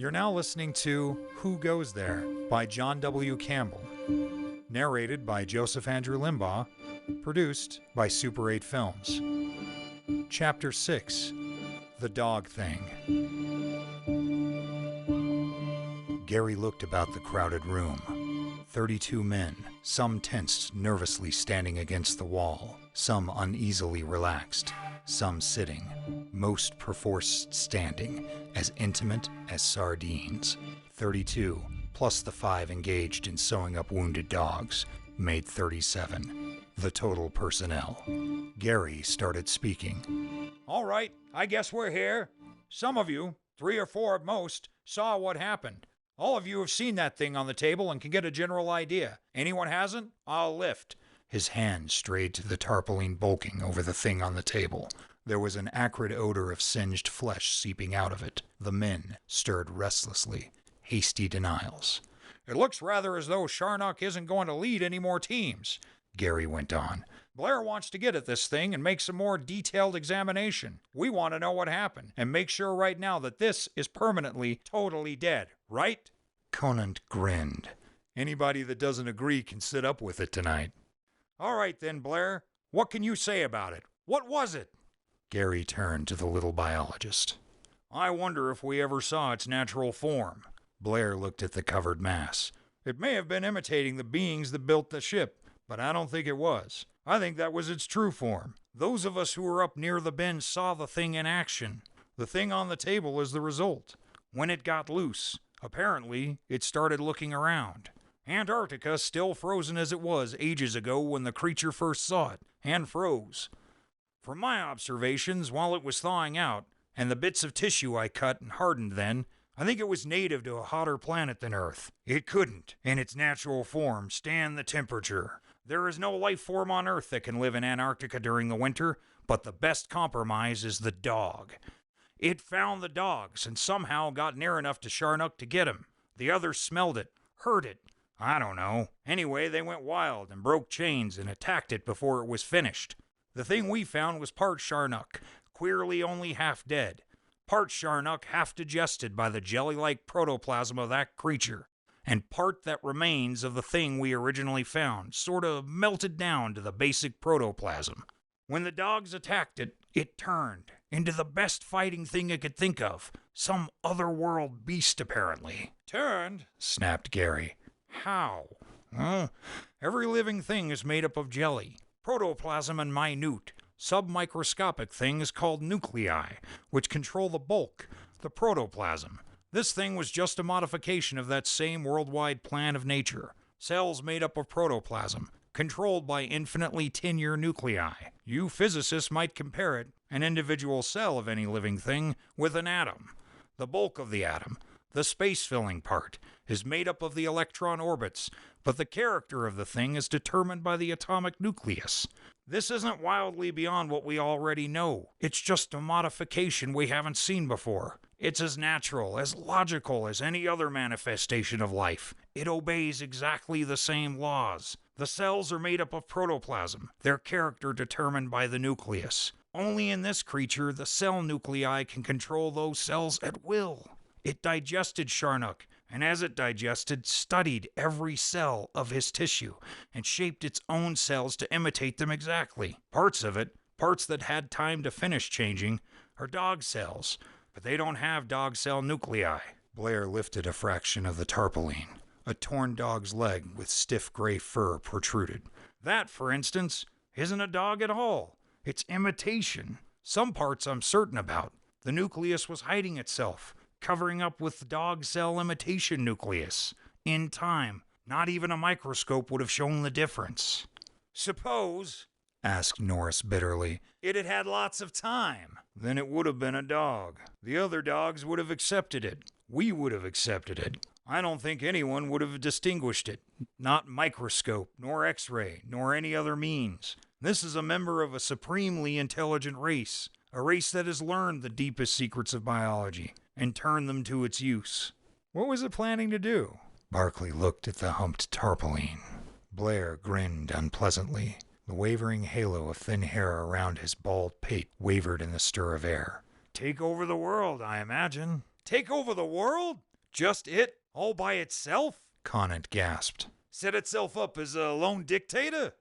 You're now listening to Who Goes There by John W Campbell. Narrated by Joseph Andrew Limbaugh. Produced by Super 8 Films. Chapter 6. The Dog Thing. Gary looked about the crowded room. 32 men, some tensed, nervously standing against the wall, some uneasily relaxed, some sitting, most perforce standing, as intimate as sardines. 32, plus the 5 engaged in sewing up wounded dogs, made 37. The total personnel. Gary started speaking. All right, I guess we're here. Some of you, 3 or 4 at most, saw what happened. All of you have seen that thing on the table and can get a general idea. Anyone hasn't? I'll lift. His hand strayed to the tarpaulin bulking over the thing on the table. There was an acrid odor of singed flesh seeping out of it. The men stirred restlessly. Hasty denials. It looks rather as though Sharnock isn't going to lead any more teams, Gary went on. Blair wants to get at this thing and make some more detailed examination. We want to know what happened and make sure right now that this is permanently, totally dead, right? Conant grinned. Anybody that doesn't agree can sit up with it tonight. All right then, Blair. What can you say about it? What was it? Gary turned to the little biologist. I wonder if we ever saw its natural form. Blair looked at the covered mass. It may have been imitating the beings that built the ship, but I don't think it was. I think that was its true form. Those of us who were up near the bend saw the thing in action. The thing on the table is the result. When it got loose, apparently it started looking around. Antarctica, still frozen as it was ages ago when the creature first saw it, and froze. From my observations, while it was thawing out, and the bits of tissue I cut and hardened then, I think it was native to a hotter planet than Earth. It couldn't, in its natural form, stand the temperature. There is no life form on Earth that can live in Antarctica during the winter, but the best compromise is the dog. It found the dogs and somehow got near enough to Sharnock to get him. The others smelled it, heard it. I don't know. Anyway, they went wild and broke chains and attacked it before it was finished. The thing we found was part Sharnock, queerly only half dead. Part Sharnock half digested by the jelly-like protoplasm of that creature, and part that remains of the thing we originally found, sort of melted down to the basic protoplasm. When the dogs attacked it, it turned into the best fighting thing it could think of. Some otherworld beast, apparently. Turned? Snapped Gary. How? Every living thing is made up of jelly. Protoplasm and minute, submicroscopic things called nuclei, which control the bulk, the protoplasm. This thing was just a modification of that same worldwide plan of nature. Cells made up of protoplasm, controlled by infinitely tinier nuclei. You physicists might compare it, an individual cell of any living thing, with an atom. The bulk of the atom, the space-filling part, is made up of the electron orbits, but the character of the thing is determined by the atomic nucleus. This isn't wildly beyond what we already know. It's just a modification we haven't seen before. It's as natural, as logical as any other manifestation of life. It obeys exactly the same laws. The cells are made up of protoplasm, their character determined by the nucleus. Only in this creature, the cell nuclei can control those cells at will. It digested Sharnock, and as it digested, studied every cell of his tissue, and shaped its own cells to imitate them exactly. Parts of it, parts that had time to finish changing, are dog cells, but they don't have dog cell nuclei. Blair lifted a fraction of the tarpaulin. A torn dog's leg with stiff gray fur protruded. That, for instance, isn't a dog at all. It's imitation. Some parts I'm certain about. The nucleus was hiding itself, covering up with the dog cell imitation nucleus. In time, not even a microscope would have shown the difference. Suppose, asked Norris bitterly, it had had lots of time. Then it would have been a dog. The other dogs would have accepted it. We would have accepted it. I don't think anyone would have distinguished it. Not microscope, nor X-ray, nor any other means. This is a member of a supremely intelligent race. A race that has learned the deepest secrets of biology and turned them to its use. What was it planning to do? Barclay looked at the humped tarpaulin. Blair grinned unpleasantly. The wavering halo of thin hair around his bald pate wavered in the stir of air. Take over the world, I imagine. Take over the world? Just it? All by itself? Conant gasped. Set itself up as a lone dictator?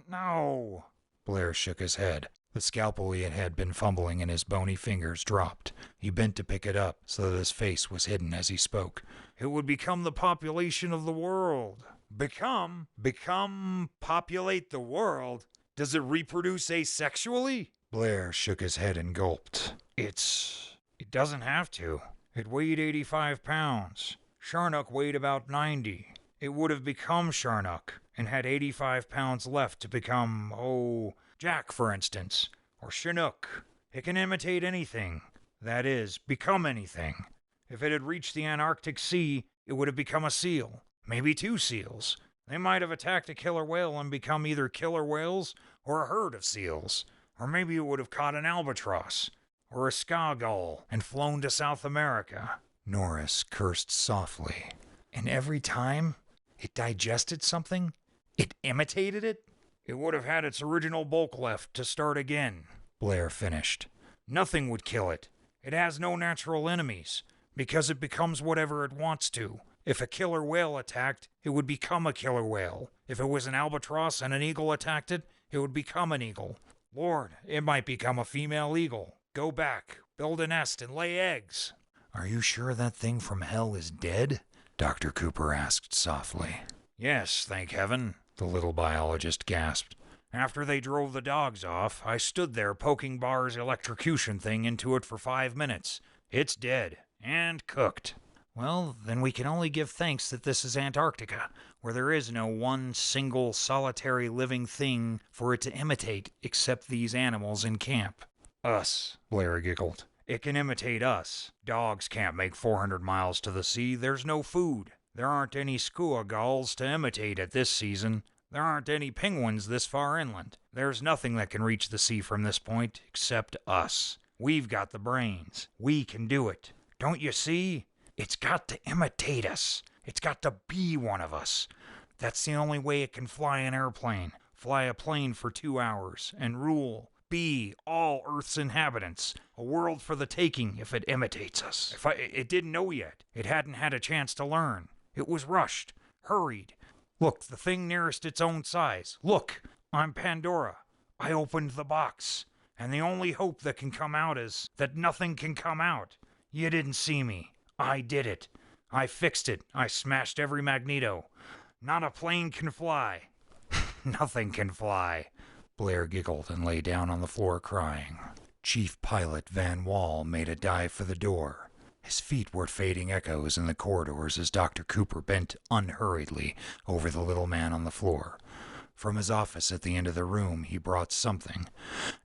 No. Blair shook his head. The scalpel he had been fumbling in his bony fingers dropped. He bent to pick it up so that his face was hidden as he spoke. It would become the population of the world. Become, populate the world? Does it reproduce asexually? Blair shook his head and gulped. It doesn't have to. It weighed 85 pounds. Sharnock weighed about 90. It would have become Sharnock and had 85 pounds left to become, Jack, for instance, or Chinook. It can imitate anything. That is, become anything. If it had reached the Antarctic Sea, it would have become a seal. Maybe 2 seals. They might have attacked a killer whale and become either killer whales or a herd of seals. Or maybe it would have caught an albatross or a ska gull and flown to South America. Norris cursed softly. And every time it digested something, it imitated it? It would have had its original bulk left to start again, Blair finished. Nothing would kill it. It has no natural enemies, because it becomes whatever it wants to. If a killer whale attacked, it would become a killer whale. If it was an albatross and an eagle attacked it, it would become an eagle. Lord, it might become a female eagle. Go back, build a nest, and lay eggs. Are you sure that thing from hell is dead? Dr. Cooper asked softly. Yes, thank heaven, the little biologist gasped. After they drove the dogs off, I stood there poking Barr's electrocution thing into it for 5 minutes. It's dead. And cooked. Well, then we can only give thanks that this is Antarctica, where there is no one single solitary living thing for it to imitate except these animals in camp. Us, Blair giggled. It can imitate us. Dogs can't make 400 miles to the sea. There's no food. There aren't any skua gulls to imitate at this season. There aren't any penguins this far inland. There's nothing that can reach the sea from this point except us. We've got the brains. We can do it. Don't you see? It's got to imitate us. It's got to be one of us. That's the only way it can fly an airplane. Fly a plane for 2 hours and rule. Be all Earth's inhabitants. A world for the taking if it imitates us. It didn't know yet. It hadn't had a chance to learn. It was rushed. Hurried. Look, the thing nearest its own size. Look, I'm Pandora. I opened the box. And the only hope that can come out is that nothing can come out. You didn't see me. I did it. I fixed it. I smashed every magneto. Not a plane can fly. Nothing can fly. Blair giggled and lay down on the floor crying. Chief Pilot Van Wall made a dive for the door. His feet were fading echoes in the corridors as Dr. Cooper bent unhurriedly over the little man on the floor. From his office at the end of the room, he brought something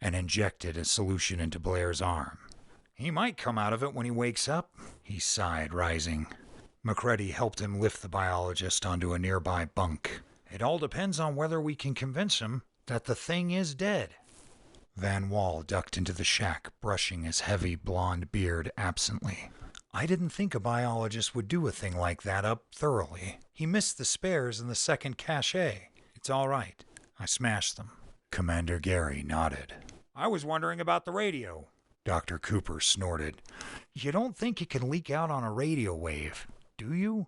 and injected a solution into Blair's arm. He might come out of it when he wakes up, he sighed, rising. McCready helped him lift the biologist onto a nearby bunk. It all depends on whether we can convince him that the thing is dead. Van Wall ducked into the shack, brushing his heavy blonde beard absently. I didn't think a biologist would do a thing like that up thoroughly. He missed the spares in the second cache. It's all right. I smashed them. Commander Gary nodded. I was wondering about the radio. Dr. Cooper snorted. You don't think it can leak out on a radio wave, do you?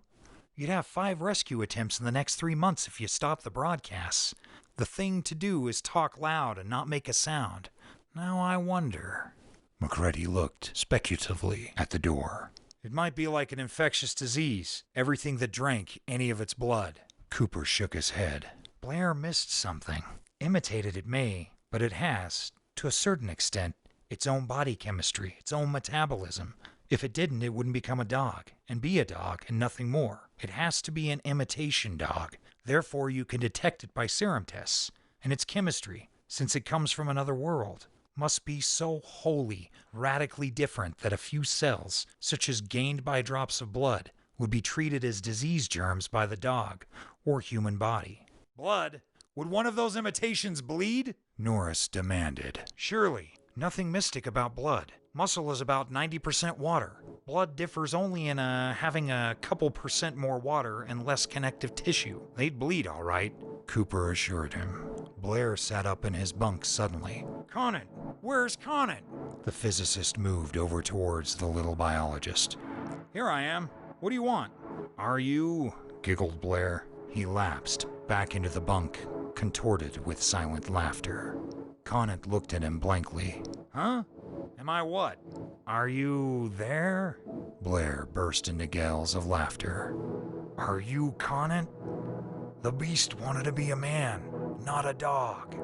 You'd have 5 rescue attempts in the next 3 months if you stopped the broadcasts. The thing to do is talk loud and not make a sound. Now I wonder. McCready looked speculatively at the door. It might be like an infectious disease. Everything that drank any of its blood. Cooper shook his head. Blair missed something. Imitated it may, but it has, to a certain extent, its own body chemistry, its own metabolism. If it didn't, it wouldn't become a dog, and be a dog, and nothing more. It has to be an imitation dog. Therefore, you can detect it by serum tests. And its chemistry, since it comes from another world, must be so wholly, radically different that a few cells, such as gained by drops of blood, would be treated as disease germs by the dog or human body. Blood? Would one of those imitations bleed? Norris demanded. Surely. Nothing mystic about blood. Muscle is about 90% water. Blood differs only in having a couple percent more water and less connective tissue. They'd bleed all right, Cooper assured him. Blair sat up in his bunk suddenly. Conant! Where's Conant? The physicist moved over towards the little biologist. Here I am. What do you want? Are you? Giggled Blair. He lapsed back into the bunk, contorted with silent laughter. Conant looked at him blankly. Huh? Am I what? Are you there? Blair burst into gales of laughter. Are you Conant? The beast wanted to be a man, not a dog.